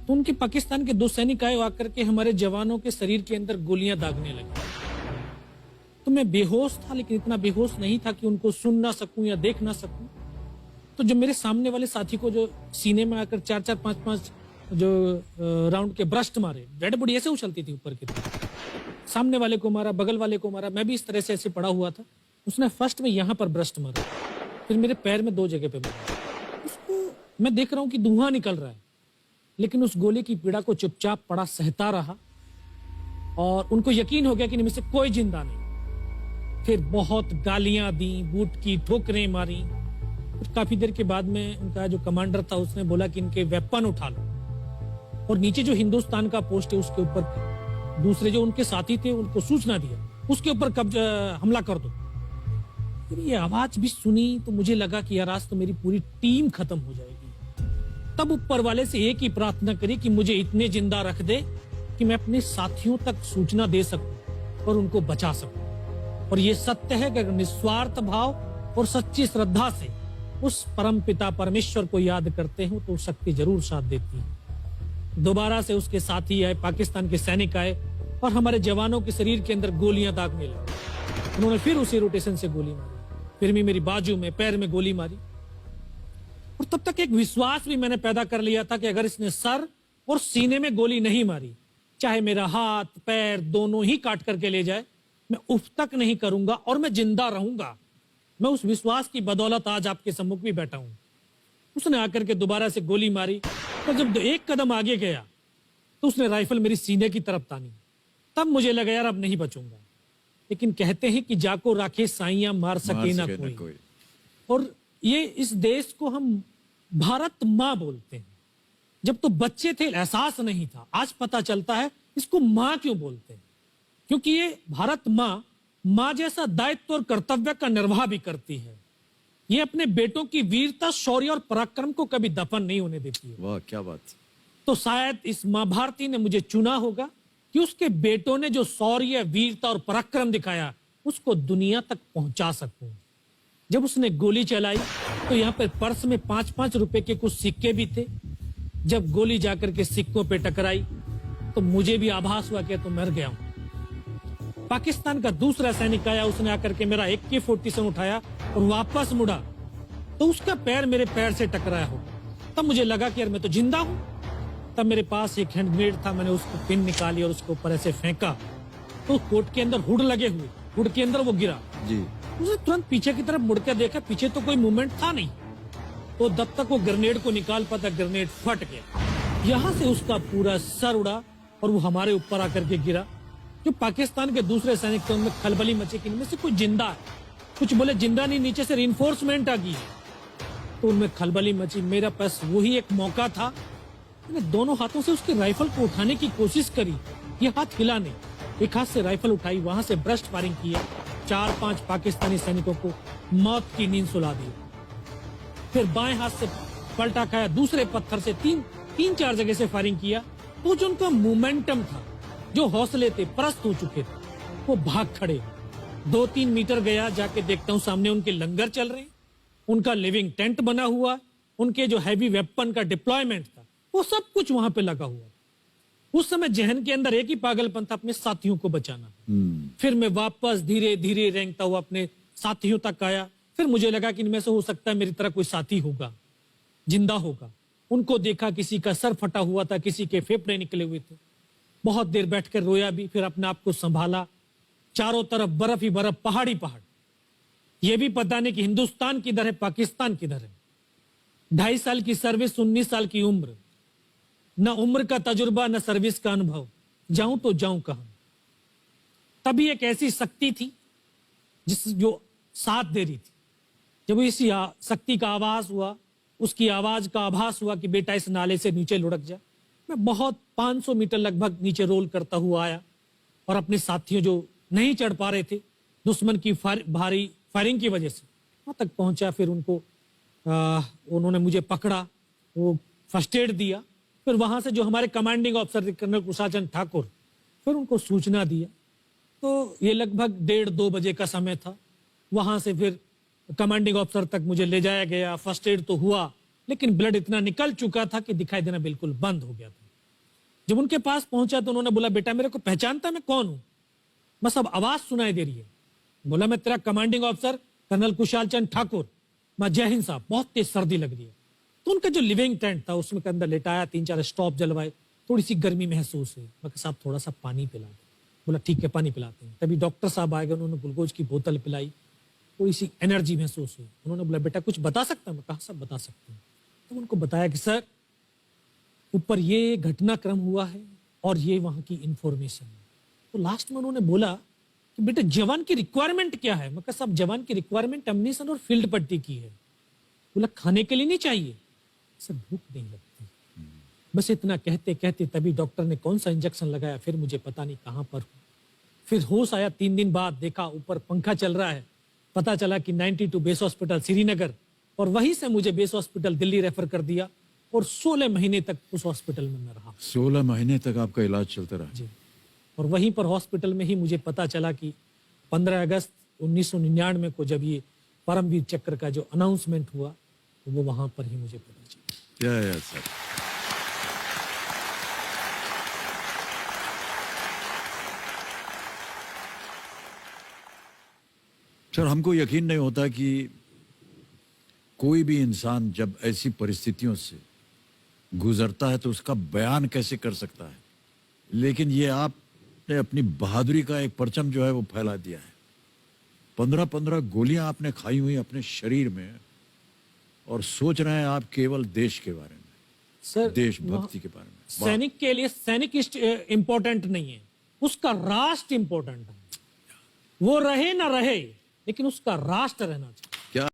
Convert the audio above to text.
तो उनके पाकिस्तान के 2 सैनिक आए आकर के हमारे जवानों के शरीर के अंदर गोलियां दागने लगे। तो मैं बेहोश था, लेकिन इतना बेहोश नहीं था कि उनको सुन ना सकूं या देख ना सकूं। तो जब मेरे सामने वाले साथी को जो सीने में आकर 4-4, 5-5 जो राउंड के ब्रस्ट मारे, डेड बॉडी ऐसे उछलती थी ऊपर की तरफ, सामने वाले को मारा, बगल वाले को मारा, मैं भी इस तरह से ऐसे पड़ा हुआ था। उसने फर्स्ट में यहाँ पर ब्रस्ट मारा, फिर मेरे पैर में 2 जगह पे मारा। उसको मैं देख रहा हूँ कि धुआं निकल रहा है, लेकिन उस गोली की पीड़ा को चुपचाप पड़ा सहता रहा और उनको यकीन हो गया कि इनमें से कोई जिंदा नहीं। फिर बहुत गालियां दी, बूट की ठोकरें मारी। फिर काफी देर के बाद में उनका जो कमांडर था उसने बोला कि इनके वेपन उठा लो, और नीचे जो हिंदुस्तान का पोस्ट है उसके ऊपर दूसरे जो उनके साथी थे उनको सूचना दिया, उसके ऊपर कब्जा हमला कर दो। फिर ये आवाज भी सुनी तो मुझे लगा कि यार आज तो मेरी पूरी टीम खत्म हो जाएगी। तब ऊपर वाले से एक ही प्रार्थना करी कि मुझे इतने जिंदा रख दे कि मैं अपने साथियों तक सूचना दे सकूं और उनको बचा सकूं। और ये सत्य है कि अगर निस्वार्थ भाव और सच्ची श्रद्धा से उस परम पिता परमेश्वर को याद करते हो तो शक्ति जरूर साथ देती है। दोबारा से उसके साथी आए, पाकिस्तान के सैनिक आए और हमारे जवानों के शरीर के अंदर गोलियां दागने लगे। उन्होंने फिर उसी रोटेशन से गोली मारी, फिर भी मेरी बाजू में, पैर में गोली मारी। और तब तक एक विश्वास भी मैंने पैदा कर लिया था कि अगर इसने सर और सीने में गोली नहीं मारी, चाहे मेरा हाथ पैर दोनों ही काट करके ले जाए, मैं उफ तक नहीं करूंगा और मैं जिंदा रहूंगा। मैं उस विश्वास की बदौलत आज आपके सम्मुख भी बैठा हूं। उसने आकर के दोबारा से गोली मारी, और जब एक कदम आगे गया तो उसने राइफल मेरी सीने की तरफ तानी। तब मुझे लगा यार अब नहीं बचूंगा। लेकिन कहते हैं कि जाको राखे साइयां मार सके ना कोई। और ये इस देश को हम भारत माँ बोलते हैं। जब तो बच्चे थे एहसास नहीं था, आज पता चलता है इसको माँ क्यों बोलते हैं, क्योंकि ये भारत माँ जैसा दायित्व और कर्तव्य का निर्वाह भी करती है। ये अपने बेटों की वीरता, शौर्य और पराक्रम को कभी दफन नहीं होने देती है। वाह क्या बात। तो शायद इस माँ भारती ने मुझे चुना होगा कि उसके बेटों ने जो शौर्य, वीरता और पराक्रम दिखाया उसको दुनिया तक पहुंचा सकूं। जब उसने गोली चलाई तो यहाँ पर पर्स में 5-5 रुपए के कुछ सिक्के भी थे। जब गोली जाकर के सिक्कों पे टकराई तो मुझे भी आभास हुआ कि तो मर गया हूं। पाकिस्तान का दूसरा सैनिक आया, उसने आकर के मेरा AK-47 उठाया और वापस मुड़ा तो उसका पैर मेरे पैर से टकराया हो। तब मुझे लगा कि यार मैं तो जिंदा हूं। तब मेरे पास एक हैंड ग्रेनेड था, मैंने उसको पिन निकाली और उसके ऊपर ऐसे फेंका तो कोट के अंदर हुड लगे हुए, हुड के अंदर वो गिरा जी। उसने तुरंत पीछे की तरफ मुड़कर देखा, पीछे तो कोई मूवमेंट था नहीं। तो जब तक वो ग्रेनेड को निकाल पाता ग्रेनेड फट गया। यहाँ से उसका पूरा सर उड़ा और वो हमारे ऊपर आकर के गिरा। जो पाकिस्तान के दूसरे सैनिक थे उनमें खलबली मची कि इनमें से कोई जिंदा है, कुछ बोले जिंदा नहीं, नीचे से रिइंफोर्समेंट आ गई। तो उनमें खलबली मची। मेरा पास वही एक मौका था, मैंने दोनों हाथों से उसकी राइफल को उठाने की कोशिश करी, ये हाथ हिला नहीं। एक हाथ से राइफल उठाई, वहां से ब्रस्ट फायरिंग किया, 4-5 पाकिस्तानी सैनिकों को मौत की नींद सुला दी। फिर बाएं हाथ से पलटा खाया, दूसरे पत्थर से 3-4 जगह से फायरिंग किया। तो जो उनका मोमेंटम था, जो हौसले थे, परस्त हो चुके थे, वो भाग खड़े। 2-3 मीटर गया, जाके देखता हूँ सामने उनके लंगर चल रहे हैं, उनका लिविंग टेंट बना हुआ, उनके जो हैवी वेपन का डिप्लॉयमेंट था वो सब कुछ वहां पे लगा हुआ। उस समय जहन के अंदर एक ही पागलपन था, अपने साथियों को बचाना। फिर मैं वापस धीरे धीरे रेंगता हुआ अपने साथियों तक आया। फिर मुझे लगा कि इनमें से हो सकता है मेरी तरह कोई साथी होगा, जिंदा होगा। उनको देखा, किसी का सर फटा हुआ था, किसी के फेफड़े निकले हुए थे। बहुत देर बैठकर रोया भी, फिर अपने आप को संभाला। चारों तरफ बर्फ ही बर्फ, पहाड़ी पहाड़। यह भी पता नहीं कि हिंदुस्तान किधर है, पाकिस्तान किधर है। 2.5 साल की सर्विस, 19 साल की उम्र, न उम्र का तजुर्बा न सर्विस का अनुभव, जाऊं तो जाऊं कहां। तभी एक ऐसी शक्ति थी जो साथ दे रही थी। जब इसी शक्ति का आवाज हुआ, उसकी आवाज का आभास हुआ कि बेटा इस नाले से नीचे लुढ़क जा, मैं बहुत 500 मीटर लगभग नीचे रोल करता हुआ आया और अपने साथियों जो नहीं चढ़ पा रहे थे दुश्मन की भारी फायरिंग की वजह से, वहां तक पहुंचा। फिर उन्होंने मुझे पकड़ा, वो फर्स्ट एड दिया। फिर वहां से जो हमारे कमांडिंग ऑफिसर थे कर्नल कुशाचंद ठाकुर, फिर उनको सूचना दिया। तो ये लगभग 1:30-2 बजे का समय था। वहां से फिर कमांडिंग ऑफिसर तक मुझे ले जाया गया। फर्स्ट एड तो हुआ, लेकिन ब्लड इतना निकल चुका था कि दिखाई देना बिल्कुल बंद हो गया था। जब उनके पास पहुंचा तो उन्होंने बोला, बेटा मेरे को पहचानता मैं कौन हूं? बस अब आवाज सुनाई दे रही है। बोला, मैं तेरा commanding officer colonel Kushal Chand Thakur. मैं, जय हिंद साहब, बहुत तेज सर्दी लग रही है। तो उनका जो लिविंग टेंट था उसमें के अंदर लेटाया, 3-4 स्टॉप जलवाए, थोड़ी सी गर्मी महसूस हुई। मैं कहा, साहब थोड़ा सा पानी पिला दो। बोला, ठीक है पानी पिलाते हैं। तभी डॉक्टर साहब आ गए, उन्होंने ग्लूकोज की बोतल पिलाई, थोड़ी सी एनर्जी महसूस हुई। उन्होंने बोला, बेटा कुछ बता सकता? मैं कहा, सब बता सकते हैं। तो उनको बताया कि सर ऊपर ये घटनाक्रम हुआ है और ये वहां की इंफॉर्मेशन है। तो लास्ट में उन्होंने बोला कि बेटा जवान की रिक्वायरमेंट क्या है? मैं कहा, साहब जवान की रिक्वायरमेंट एम्युनिशन और फील्ड पट्टी की है। बोला, खाने के लिए नहीं चाहिए? सर भूख नहीं लगती। बस इतना कहते कहते तभी डॉक्टर ने कौन सा इंजेक्शन लगाया, फिर मुझे पता नहीं कहां पर हूं। फिर होश आया 3 दिन बाद, देखा ऊपर पंखा चल रहा है। पता चला कि 92 बेस हॉस्पिटल श्रीनगर, और वहीं से मुझे बेस हॉस्पिटल दिल्ली रेफर कर दिया और 16 महीने तक उस हॉस्पिटल में मैं रहा। 16 महीने तक आपका इलाज चलता रहा? जी। और वहीं पर हॉस्पिटल में ही मुझे पता चला कि 15 अगस्त 1999 को जब ये परमवीर चक्र का जो अनाउंसमेंट हुआ, तो वो वहां पर ही मुझे पता चला। या सर। सर हमको यकीन नहीं होता कि कोई भी इंसान जब ऐसी परिस्थितियों से गुजरता है तो उसका बयान कैसे कर सकता है, लेकिन ये आपने अपनी बहादुरी का एक परचम जो है वो फैला दिया है। 15-15 गोलियां आपने खाई हुई अपने शरीर में, और सोच रहे हैं आप केवल देश के बारे में, सर देशभक्ति के बारे में। सैनिक के लिए सैनिक इंपॉर्टेंट नहीं है, उसका राष्ट्र इंपॉर्टेंट है। वो रहे ना रहे, लेकिन उसका राष्ट्र रहना चाहिए।